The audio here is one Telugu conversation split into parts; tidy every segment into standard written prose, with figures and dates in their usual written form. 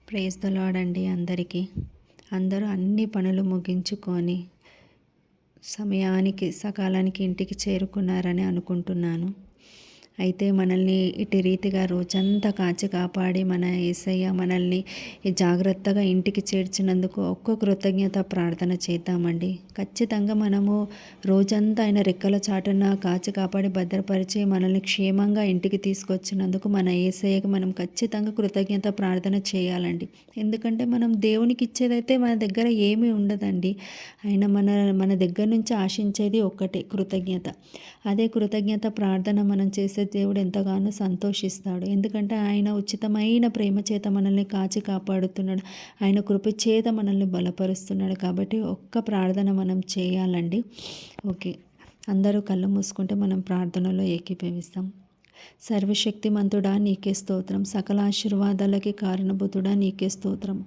ప్రైజ్ ద లార్డ్ అండి అందరికీ. అందరూ అన్ని పనులు ముగించుకొని సమయానికి సకాలానికి ఇంటికి చేరుకున్నారని అనుకుంటున్నాను. అయితే మనల్ని ఇటు రీతిగా రోజంతా కాచి కాపాడి మన యేసయ్య మనల్ని జాగ్రత్తగా ఇంటికి చేర్చినందుకు ఒక్క కృతజ్ఞత ప్రార్థన చేద్దామండి. ఖచ్చితంగా మనము రోజంతా ఆయన రెక్కల చాటున కాచి కాపాడి భద్రపరిచి మనల్ని క్షేమంగా ఇంటికి తీసుకొచ్చినందుకు మన యేసయ్యకి మనం ఖచ్చితంగా కృతజ్ఞత ప్రార్థన చేయాలండి. ఎందుకంటే మనం దేవునికి ఇచ్చేదైతే మన దగ్గర ఏమీ ఉండదండి. ఆయన మన దగ్గర నుంచి ఆశించేది ఒక్కటే, కృతజ్ఞత. అదే కృతజ్ఞత ప్రార్థన మనం చేసే దేవుడు ఎంతగానో సంతోషిస్తాడు. ఎందుకంటే ఆయన ఉచితమైన ప్రేమ చేత మనల్ని కాచి కాపాడుతున్నాడు. ఆయన కృప చేత మనల్ని బలపరుస్తున్నాడు. కాబట్టి ఒక్క ప్రార్థన మనం చేయాలండి. ఓకే, అందరూ కళ్ళు మూసుకుంటే మనం ప్రార్థనలో ఏకీభవిస్తాం. సర్వశక్తిమంతుడా నీకే స్తోత్రం, సకల ఆశీర్వాదాలకి కారణభూతుడా నీకే స్తోత్రం.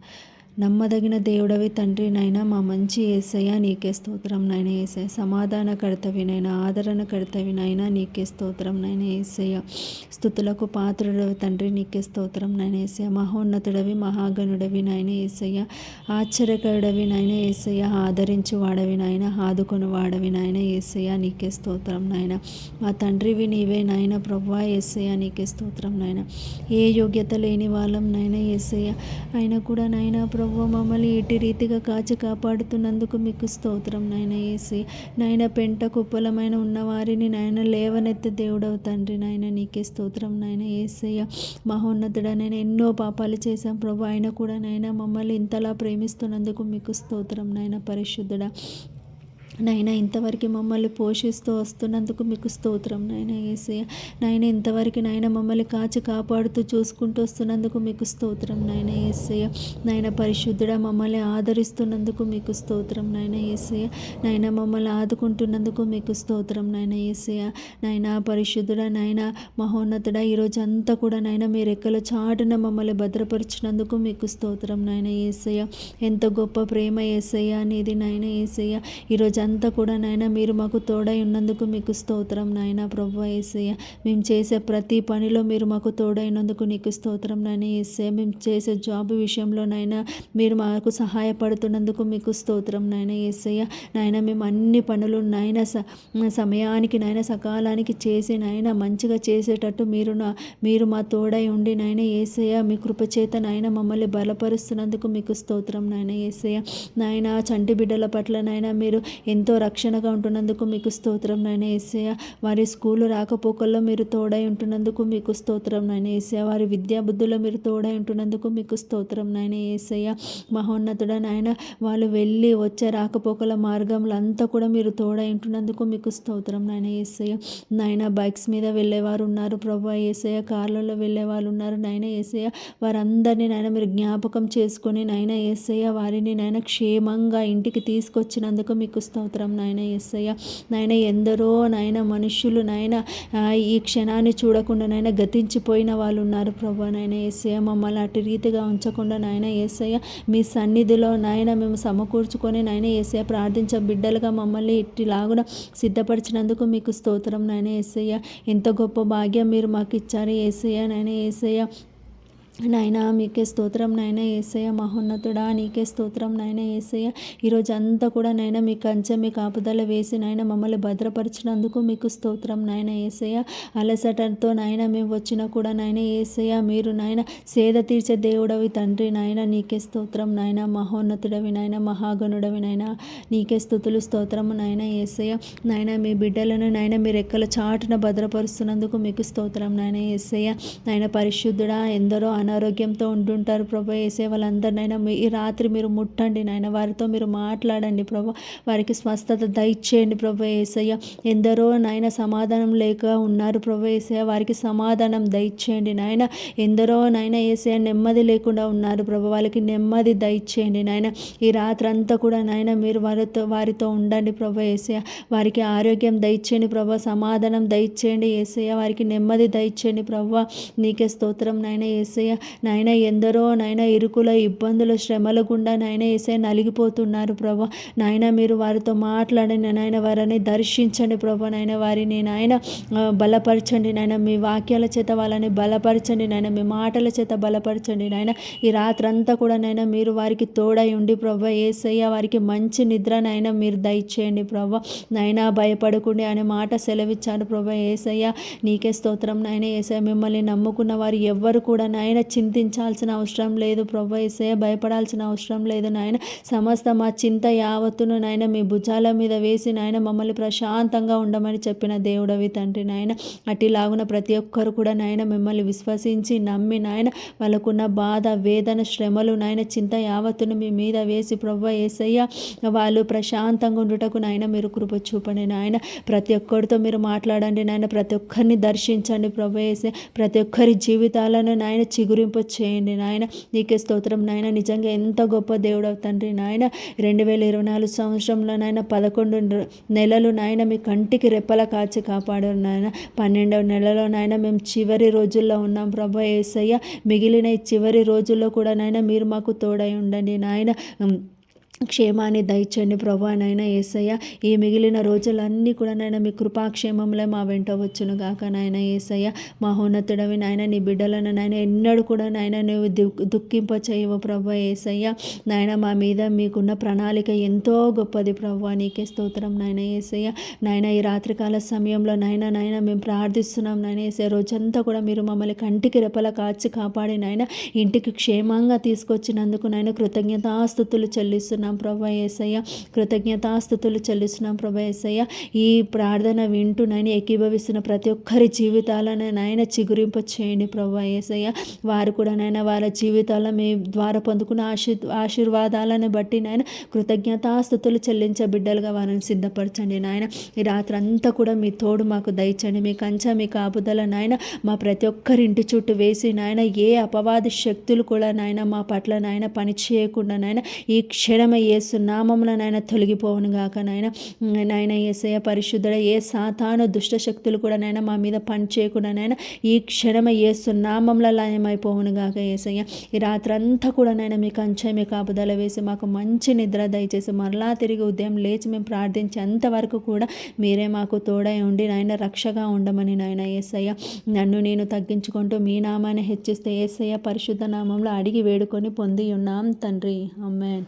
నమ్మదగిన దేవుడవి తండ్రి నాయన, మా మంచి యేసయ్య నీకే స్తోత్రం నాయన. యేసయ్య సమాధానకర్తవి నాయన, ఆదరణకర్తవి నాయన నీకే స్తోత్రం నాయన. యేసయ్య స్తుతులకు పాత్రుడవి తండ్రి నీకే స్తోత్రం నాయన. యేసయ్య మహోన్నతుడవి మహాగణుడవి నాయన. యేసయ్య ఆశ్చర్యకరుడవి నాయన. యేసయ్య ఆదరించు వాడవి నాయన, ఆదుకొని వాడవి నాయన. యేసయ్య నీకే స్తోత్రం నాయన. మా తండ్రివి నీవే నాయన. ప్రభువా యేసయ్య నీకే స్తోత్రం నాయన. ఏ యోగ్యత లేని వాళ్ళం నాయన యేసయ్య, అయినా కూడా నాయన ప్రభు మమ్మల్ని ఇటు రీతిగా కాచి కాపాడుతున్నందుకు మీకు స్తోత్రం నాయన. యేసి నాయన పెంట కుప్పలమైన ఉన్నవారిని నాయన లేవనెత్తే దేవుడవు తండ్రి నాయన నీకే స్తోత్రం నాయన. యేసయ్య మహోన్నతుడా, నేను ఎన్నో పాపాలు చేశాం ప్రభు, ఆయన కూడా నాయన మమ్మల్ని ఇంతలా ప్రేమిస్తున్నందుకు మీకు స్తోత్రం నాయన. పరిశుద్ధుడా నాయన, ఇంతవరకు మమ్మల్ని పోషిస్తూ వస్తున్నందుకు మీకు స్తోత్రం నాయన. యేసయ్య నాయన ఇంతవరకు నాయన మమ్మల్ని కాచి కాపాడుతూ చూసుకుంటూ వస్తున్నందుకు మీకు స్తోత్రం నాయన. యేసయ్య నాయన పరిశుద్ధుడా, మమ్మల్ని ఆదరిస్తున్నందుకు మీకు స్తోత్రం నాయన. యేసయ్య నాయన మమ్మల్ని ఆదుకుంటున్నందుకు మీకు స్తోత్రం నాయన. యేసయ్య నాయన పరిశుద్ధుడా, నాయన మహోన్నతుడా, ఈరోజు అంతా కూడా నాయన మీ రెక్కల చాటున మమ్మల్ని భద్రపరిచినందుకు మీకు స్తోత్రం నాయన. యేసయ్య ఎంత గొప్ప ప్రేమ యేసయ్య అనేది నాయన. యేసయ్య ఈరోజు అంతా కూడా నాయన మీరు మాకు తోడై ఉన్నందుకు మీకు స్తోత్రం నాయన. ప్రభువా యేసయ్య మేము చేసే ప్రతి పనిలో మీరు మాకు తోడైనందుకు నీకు స్తోత్రం నాయన. యేసయ్య మేము చేసే జాబ్ విషయంలో నాయన మీరు మాకు సహాయపడుతున్నందుకు మీకు స్తోత్రం నాయన. యేసయ్య నాయన మేము అన్ని పనులు నాయన సమయానికి నాయన సకాలానికి చేసి నాయన మంచిగా చేసేటట్టు మీరు మా తోడై ఉండి నాయన. యేసయ్య మీ కృపచేత నాయన మమ్మల్ని బలపరుస్తున్నందుకు మీకు స్తోత్రం నాయన. యేసయ్య నాయన చంటి బిడ్డల పట్ల నాయన మీరు ఎంతో రక్షణగా ఉంటున్నందుకు మీకు స్తోత్రం నాయన. యేసయ్య వారి స్కూలు రాకపోకల్లో మీరు తోడై ఉంటున్నందుకు మీకు స్తోత్రం నాయన. యేసయ్య వారి విద్యా బుద్ధుల్లో మీరు తోడై ఉంటున్నందుకు మీకు స్తోత్రం నాయన. యేసయ్య మహోన్నతుడ నాయన, వాళ్ళు వెళ్ళి వచ్చే రాకపోకల మార్గంలో అంతా కూడా మీరు తోడై ఉంటున్నందుకు మీకు స్తోత్రం నాయన. యేసయ్య నాయన బైక్స్ మీద వెళ్ళేవారు ఉన్నారు ప్రభువా యేసయ్య, కార్లలో వెళ్ళే వాళ్ళు ఉన్నారు నాయన. యేసయ్య వారందరినీ నాయన మీరు జ్ఞాపకం చేసుకొని నాయన యేసయ్య వారిని నాయన క్షేమంగా ఇంటికి తీసుకొచ్చినందుకు మీకు స్తోత్రం నాయన. యేసయ్య నాయన ఎందరో నాయన మనుష్యులు నాయన ఈ క్షణాన్ని చూడకుండా నాయన గతించిపోయిన వాళ్ళు ఉన్నారు ప్రభు నాయన. యేసయ్య మమ్మల్ని అటు రీతిగా ఉంచకుండా నాయన యేసయ్య మీ సన్నిధిలో నాయన మేము సమకూర్చుకొని నాయన యేసయ్య ప్రార్థించే బిడ్డలుగా మమ్మల్ని ఇట్లాగున సిద్ధపరిచినందుకు మీకు స్తోత్రం నాయన. యేసయ్య ఎంత గొప్ప భాగ్యం మీరు మాకు ఇచ్చారు యేసయ్య నాయన. యేసయ్య నాయన మీకే స్తోత్రం నాయన. యేసయ్య మహోన్నతుడా నీకే స్తోత్రం నాయన. యేసయ్య ఈరోజు అంతా కూడా నాయన మీ కంచె మీ కాపుదల వేసి నాయన మమ్మల్ని భద్రపరిచినందుకు మీకు స్తోత్రం నాయన. యేసయ్య అలసటతో నాయన మేము వచ్చినా కూడా నాయన యేసయ్య మీరు నాయన సేద తీర్చే దేవుడవి తండ్రి నాయన. నీకే స్తోత్రం నాయన. మహోన్నతుడవి నాయన, మహాగణుడవి నాయన, నీకే స్తుతులు స్తోత్రము నాయన. యేసయ్య నాయన మీ బిడ్డలను నాయన మీరు రెక్కల చాటున భద్రపరుస్తున్నందుకు మీకు స్తోత్రం నాయన. యేసయ్య నాయన పరిశుద్ధుడా, ఎందరో అనారోగ్యంతో ఉంటుంటారు ప్రభా. యేసయ్య వాళ్ళందరినైనా ఈ రాత్రి మీరు ముట్టండి నాయన, వారితో మీరు మాట్లాడండి ప్రభా, వారికి స్వస్థత దయచేయండి ప్రభా. యేసయ్య ఎందరో నాయన సమాధానం లేక ఉన్నారు ప్రభా. యేసయ్య వారికి సమాధానం దయచేయండి నాయన. ఎందరో నాయన యేసయ్య నెమ్మది లేకుండా ఉన్నారు ప్రభా, వాళ్ళకి నెమ్మది దయచేయండి నాయన. ఈ రాత్రి అంతా కూడా నాయన మీరు వారితో ఉండండి ప్రభా. యేసయ్య వారికి ఆరోగ్యం దయచేయండి ప్రభా, సమాధానం దయచేయండి యేసయ్య, వారికి నెమ్మది దయచేయండి ప్రభా. నీకే స్తోత్రం నాయన. యేసయ్య ఏసయ్య. నాయన ఎందరో నాయన ఇరుకుల ఇబ్బందులు శ్రమల గుండా నాయన ఏసయ్య నలిగిపోతున్నారు ప్రభా. నాయన మీరు వారితో మాట్లాడండి నాయన, వారిని దర్శించండి ప్రభా. నాయన వారిని నాయన బలపరచండి నాయన, మీ వాక్యాల చేత వాళ్ళని బలపరచండి నాయన, మీ మాటల చేత బలపరచండి నాయన. ఈ రాత్రంతా కూడా నాయన మీరు వారికి తోడై ఉండి ప్రభా ఏసయ్య వారికి మంచి నిద్ర నాయన మీరు దయచేయండి ప్రభా. నాయన భయపడకుండి అనే మాట సెలవిచ్చాను ప్రభా ఏసయ్య. నీకే స్తోత్రం నాయన ఏసయ్య. మిమ్మల్ని నమ్ముకున్న వారు ఎవ్వరు కూడా నాయన చింతించాల్సిన అవసరం లేదు ప్రభా ఏసయ్య, భయపడాల్సిన అవసరం లేదు నాయన. సమస్త మా చింత యావత్తును నాయన మీ భుజాల మీద వేసి నాయన మమ్మల్ని ప్రశాంతంగా ఉండమని చెప్పిన దేవుడవి తండ్రి నాయన. అటిలాగున ప్రతి ఒక్కరు కూడా నాయన మిమ్మల్ని విశ్వసించి నమ్మి నాయన వాళ్ళకున్న బాధ వేదన శ్రమలు నాయన చింత యావత్తును మీ మీద వేసి ప్రభా ఏసయ్య వాళ్ళు ప్రశాంతంగా ఉండుటకు నాయన మీరు కృప చూపండి నాయన. ప్రతి ఒక్కరితో మీరు మాట్లాడండి నాయన, ప్రతి ఒక్కరిని దర్శించండి ప్రభా ఏసయ్య. ప్రతి ఒక్కరి జీవితాలను నాయన చిగురింపు చేయండి నాయన. నీకే స్తోత్రం నాయన. నిజంగా ఎంత గొప్ప దేవుడవు తండ్రి నాయన. 2024 సంవత్సరంలో నాయన 11 నెలలు నాయన మీ కంటికి రెప్పల కాచి కాపాడారు నాయన. 12వ నెలలో నాయన మేము చివరి రోజుల్లో ఉన్నాం ప్రభా ఏసయ్య. మిగిలిన ఈ చివరి రోజుల్లో కూడా నాయన మీరు మాకు తోడై ఉండండి నాయన. క్షేమాన్ని దయచండి ప్రభా నాయన ఏసయ్య. ఈ మిగిలిన రోజులన్నీ కూడా నాయన మీ కృపాక్షేమంలో మా వెంట వచ్చును గాక నాయన ఏసయ్య. మహోన్నతుడవి నాయన నీ బిడ్డలను నాయన ఎన్నడూ కూడా నాయన నువ్వు దుఃఖింప చేయవు ప్రభా ఏసయ్య. నాయన మా మీద మీకున్న ప్రణాళిక ఎంతో గొప్పది ప్రభా. నీకే స్తోత్రం నాయన ఏసయ్య. నాయన ఈ రాత్రికాల సమయంలో నాయన మేము ప్రార్థిస్తున్నాం నాయన ఏసయ్య. రోజంతా కూడా మీరు మమ్మల్ని కంటికి రెప్పల కాచి కాపాడి నాయన ఇంటికి క్షేమంగా తీసుకొచ్చినందుకు నాయన కృతజ్ఞతాస్తుతులు చెల్లిస్తున్నాం ప్రభా యేసయ్య. కృతజ్ఞతాస్తుతులు చెల్లిస్తున్నాం ప్రభా యేసయ్య. ఈ ప్రార్థన వింటూ నాయన ఏకీభవిస్తున్న ప్రతి ఒక్కరి జీవితాలను నాయన చిగురింప చేయండి ప్రభా యేసయ్య. వారు కూడా నాయన వారి జీవితాల్లో మీ ద్వారా పొందుకున్న ఆశీర్వాదాలను బట్టి నాయన కృతజ్ఞతాస్తుతులు చెల్లించే బిడ్డలుగా వారిని సిద్ధపరచండి నాయన. ఈ రాత్రి అంతా కూడా మీ తోడు మాకు దయచండి. మీ కంచె మీ కాపుదల నాయన మా ప్రతి ఒక్కరి ఇంటి చుట్టూ వేసి నాయన ఏ అపవాది శక్తులు కూడా నాయన మా పట్ల నాయన పని చేయకుండా నాయన ఈ క్షణమే యేసు నామమున నాయన తొలగిపోవును గాక నాయన. నాయన యేసయ్య పరిశుద్ధుడ, ఏ సాతాను దుష్ట శక్తులు కూడా నాయన మా మీద పని చేయకుండా నాయన ఈ క్షణమే యేసు నామంలో లయమైపోవును గాక యేసయ్య. ఈ రాత్రంతా కూడా నాయన మీ కంచె మీ కాపుదల వేసి మాకు మంచి నిద్ర దయచేసి మరలా తిరిగి ఉదయం లేచి మేము ప్రార్థించేంతవరకు కూడా మీరే మాకు తోడై ఉండి నాయన రక్షగా ఉండమని నాయన యేసయ్య. నన్ను నేను తగ్గించుకుంటూ మీ నామాన్ని హెచ్చిస్తే యేసయ్య పరిశుద్ధ నామంలో అడిగి వేడుకొని పొంది ఉన్నాం తండ్రి. ఆమేన్.